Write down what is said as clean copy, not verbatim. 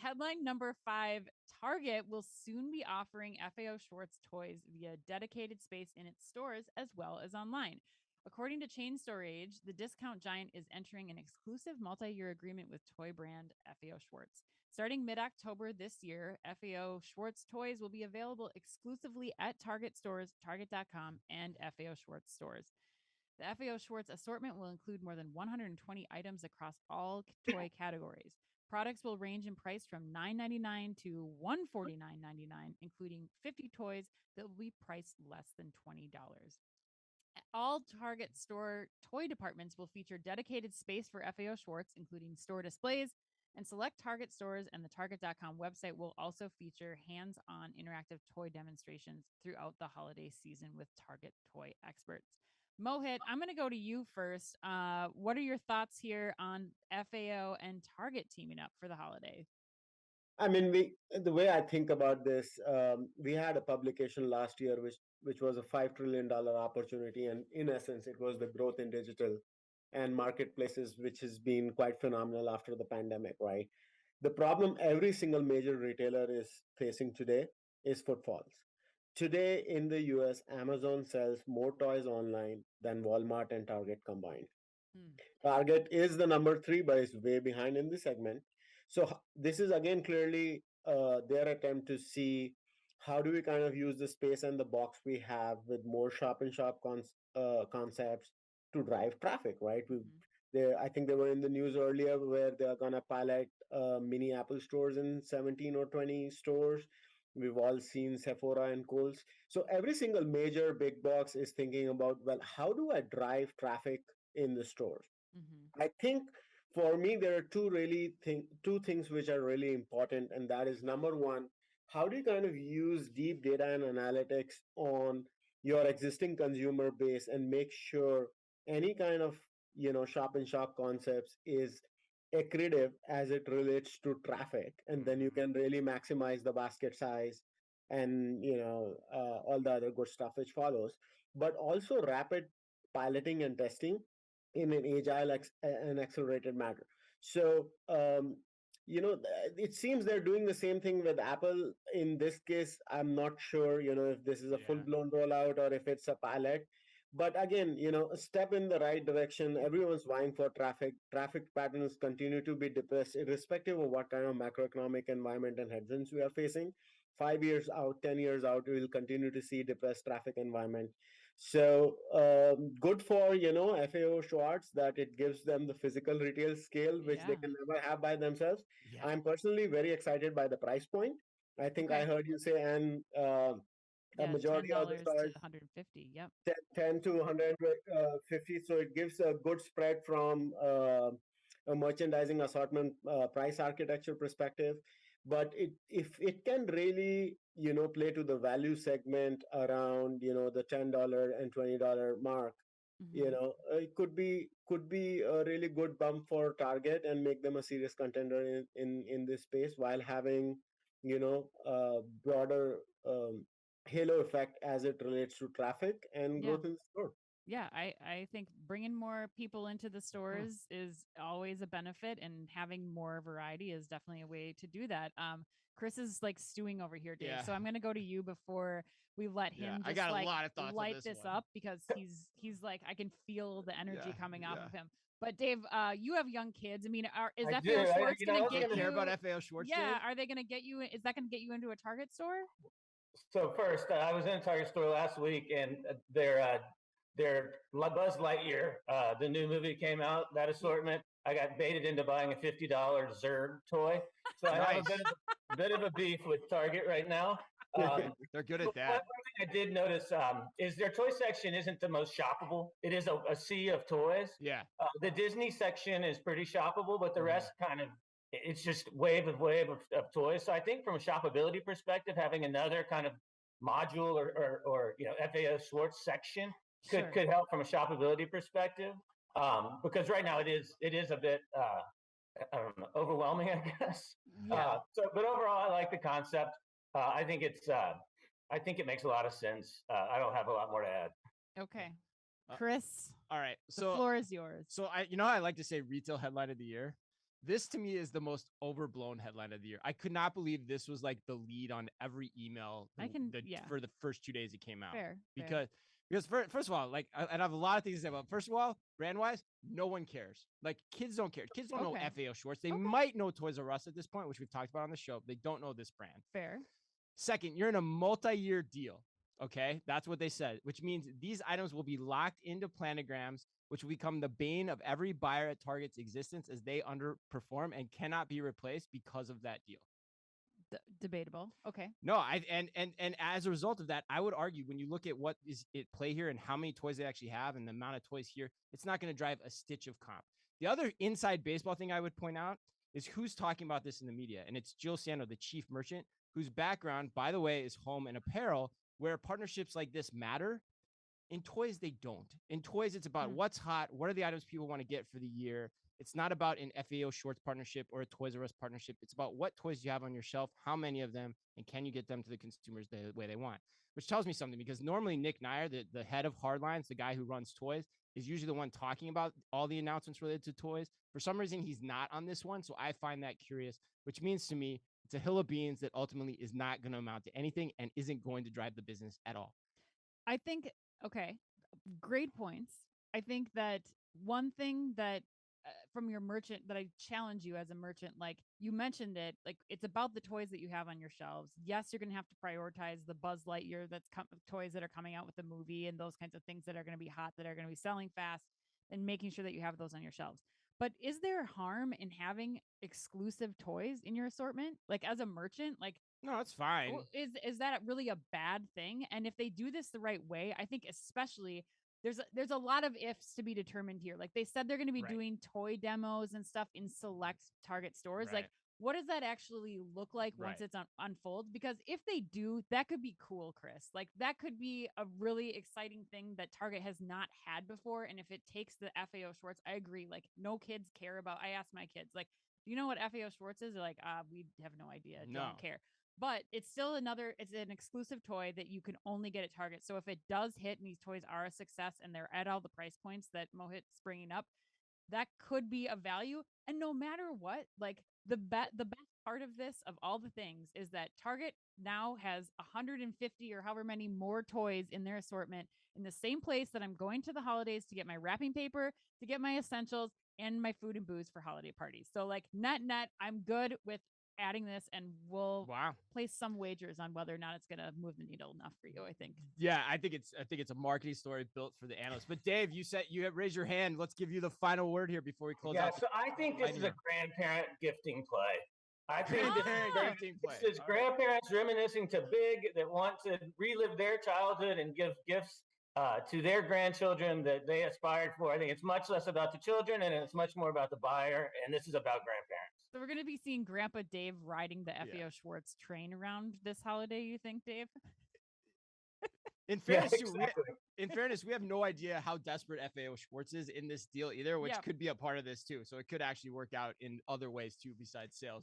headline number 5, Target will soon be offering FAO Schwarz toys via dedicated space in its stores as well as online. According to Chain Store Age, the discount giant is entering an exclusive multi-year agreement with toy brand FAO Schwarz. Starting mid-October this year, FAO Schwarz toys will be available exclusively at Target stores, Target.com, and FAO Schwarz stores. The FAO Schwarz assortment will include more than 120 items across all toy categories. Products will range in price from $9.99 to $149.99, including 50 toys that will be priced less than $20. All Target store toy departments will feature dedicated space for FAO Schwarz, including store displays, and select Target stores and the Target.com website will also feature hands-on interactive toy demonstrations throughout the holiday season with Target toy experts. Mohit, I'm going to go to you first. What are your thoughts here on FAO and Target teaming up for the holiday? I mean, the way I think about this, we had a publication last year which was a $5 trillion opportunity, and in essence, it was the growth in digital and marketplaces, which has been quite phenomenal after the pandemic, right? The problem every single major retailer is facing today is footfalls. Today in the US, Amazon sells more toys online than Walmart and Target combined. Hmm. Target is the number three, but is way behind in the segment. So this is again clearly their attempt to see how do we kind of use the space and the box we have with more shop and shop concepts to drive traffic, right? Mm-hmm. I think they were in the news earlier where they're gonna pilot mini Apple stores in 17 or 20 stores. We've all seen Sephora and Kohl's. So every single major big box is thinking about, well, how do I drive traffic in the stores? Mm-hmm. I think for me there are two things which are really important, and that is number one, how do you kind of use deep data and analytics on your existing consumer base and make sure any kind of shop and shop concepts is accretive as it relates to traffic, and then you Mhm. can really maximize the basket size and all the other good stuff which follows, but also rapid piloting and testing in an agile and accelerated manner. So, it seems they're doing the same thing with Apple. In this case, I'm not sure, if this is a full Yeah. blown rollout or if it's a pilot. But again, a step in the right direction. Everyone's vying for traffic. Traffic patterns continue to be depressed, irrespective of what kind of macroeconomic environment and headwinds we are facing. 5 years out, 10 years out, we will continue to see depressed traffic environment. So good for FAO Schwartz that it gives them the physical retail scale which they Yeah. can never have by themselves. Yeah. I'm personally very excited by the price point. I think I Okay. heard you say, and a Yeah, majority of the $10 to stores 150. Yep. 10 to 150, so it gives a good spread from a merchandising assortment price architecture perspective. But if it can really play to the value segment around the $10 and $20 mark, Mm-hmm. it could be a really good bump for Target and make them a serious contender in this space while having broader halo effect as it relates to traffic and Yeah. growth in the store. Yeah, I think bringing more people into the Hmm. stores is always a benefit, and having more variety is definitely a way to do that. Chris is like stewing over here, Dave. Yeah. So I'm going to go to you before we let Yeah. him I just got a like lot of thoughts on light this this one. up because he's like I can feel the Yeah. energy coming off Yeah. of him. But Dave, you have young kids. I mean, is I do. FAO Schwartz You know, going I to was Do you get gonna. care about you? FAO Schwartz, Yeah, Dave? are they going to get you? Is that going to get you into a Target store? So first, I was in a Target store last week, and their Buzz Lightyear, the new movie came out. That assortment, I got baited into buying a $50 Zerg toy. So I have a Nice. bit of a beef with Target right now. They're good But at that. one thing I did notice is their toy section isn't the most shoppable. It is a sea of toys. Yeah. The Disney section is pretty shoppable, but the Mhm. rest kind of it's just wave of toys. So I think from a shoppability perspective, having another kind of module or FAO Schwartz section could Sure. could help from a shoppability perspective. Because right now it is a bit I don't know, overwhelming, I guess. Yeah. But overall, I like the concept. I think it makes a lot of sense. I don't have a lot more to add. Okay. Uh, Chris, all right. the floor is yours. So I like to say retail headline of the year. This to me is the most overblown headline of the year. I could not believe this was like the lead on every email for the first 2 days it came out. Fair. Because first of all, like, and I have a lot of things to say about. First of all, brand wise, no one cares. Like, kids don't care. Kids don't know FAO Schwarz. They might know Toys R Us at this point, which we've talked about on the show. But they don't know this brand. Fair. Second, you're in a multi-year deal. Okay, that's what they said, which means these items will be locked into planograms, which will become the bane of every buyer at Target's existence as they underperform and cannot be replaced because of that deal. Debatable. Okay. No, and as a result of that, I would argue when you look at what is at play here and how many toys they actually have and the amount of toys here, it's not going to drive a stitch of comp. The other inside baseball thing I would point out is who's talking about this in the media, and it's Jill Sando, the chief merchant, whose background, by the way, is home and apparel, where partnerships like this matter. In toys, they don't. In toys, it's about what's hot, what are the items people want to get for the year. It's not about an FAO Schwarz partnership or a Toys R Us partnership. It's about what toys you have on your shelf, how many of them, and can you get them to the consumers the way they want, which tells me something, because normally Nick Nyer, the head of Hardlines, the guy who runs toys, is usually the one talking about all the announcements related to toys. For some reason, he's not on this one, so I find that curious, which means to me it's a hill of beans that ultimately is not going to amount to anything and isn't going to drive the business at all. I think, okay, great points. I think that one thing that from your merchant that I challenge you as a merchant, like you mentioned it, like it's about the toys that you have on your shelves. Yes, you're going to have to prioritize the Buzz Lightyear toys that are coming out with the movie and those kinds of things that are going to be hot, that are going to be selling fast, and making sure that you have those on your shelves. But is there harm in having exclusive toys in your assortment? Like as a merchant, like no, it's fine. Is that really a bad thing? And if they do this the right way, I think especially there's a lot of ifs to be determined here. Like they said they're going to be doing toy demos and stuff in select Target stores. Like what does that actually look like once it's unfolds? Because if they do, that could be cool, Chris. Like that could be a really exciting thing that Target has not had before. And if it takes the FAO Schwarz, I agree. Like no kids care about. I asked my kids, like, do you know what FAO Schwarz is? They're like, we have no idea. Don't care. But it's still it's an exclusive toy that you can only get at Target. So if it does hit and these toys are a success and they're at all the price points that Mohit's bringing up, that could be a value. And no matter what, like the best part of this, of all the things, is that Target now has 150 or however many more toys in their assortment in the same place that I'm going to the holidays to get my wrapping paper, to get my essentials, and my food and booze for holiday parties. So like net, I'm good with adding this, and we'll place some wagers on whether or not it's going to move the needle enough for you. I think. Yeah, I think it's a marketing story built for the analysts. But Dave, you said you have raised your hand. Let's give you the final word here before we close out. Yeah, so I think this is a grandparent gifting play. I think this is grandparents reminiscing to big that want to relive their childhood and give gifts to their grandchildren that they aspired for. I think it's much less about the children and it's much more about the buyer. And this is about grandparents. So we're going to be seeing Grandpa Dave riding the FAO Schwarz train around this holiday, you think, Dave? In fairness, we have no idea how desperate FAO Schwarz is in this deal either, which could be a part of this too. So it could actually work out in other ways too, besides sales.